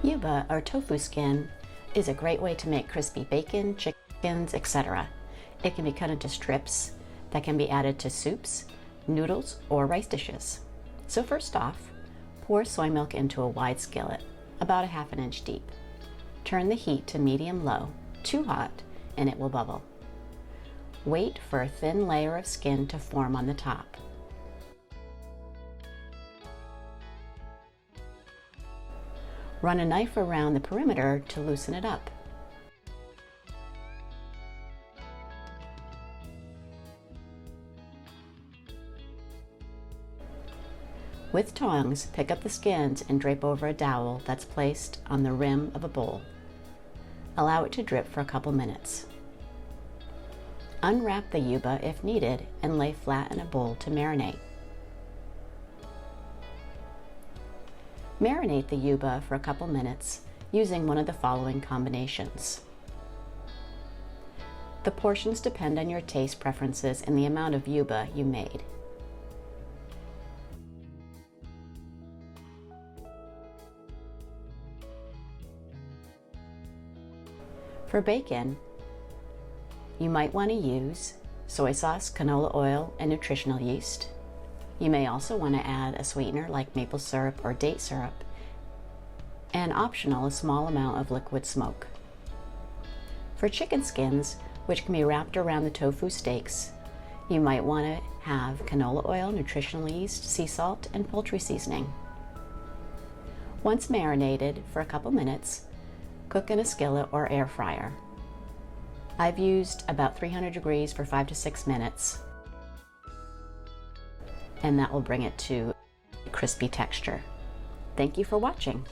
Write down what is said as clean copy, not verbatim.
Yuba, or tofu skin, is a great way to make crispy bacon, chickens, etc. It can be cut into strips that can be added to soups, noodles, or rice dishes. So first off, pour soy milk into a wide skillet, about a ½ inch deep. Turn the heat to medium-low, too hot, and it will bubble. Wait for a thin layer of skin to form on the top. Run a knife around the perimeter to loosen it up. With tongs, pick up the skins and drape over a dowel that's placed on the rim of a bowl. Allow it to drip for a couple minutes. Unwrap the yuba if needed and lay flat in a bowl to marinate. Marinate the yuba for a couple minutes using one of the following combinations. The portions depend on your taste preferences and the amount of yuba you made. For bacon, you might want to use soy sauce, canola oil, and nutritional yeast. You may also want to add a sweetener like maple syrup or date syrup, and optional, a small amount of liquid smoke. For chicken skins, which can be wrapped around the tofu steaks, you might want to have canola oil, nutritional yeast, sea salt, and poultry seasoning. Once marinated for a couple minutes, cook in a skillet or air fryer. I've used about 300 degrees for 5 to 6 minutes, and that will bring it to a crispy texture. Thank you for watching.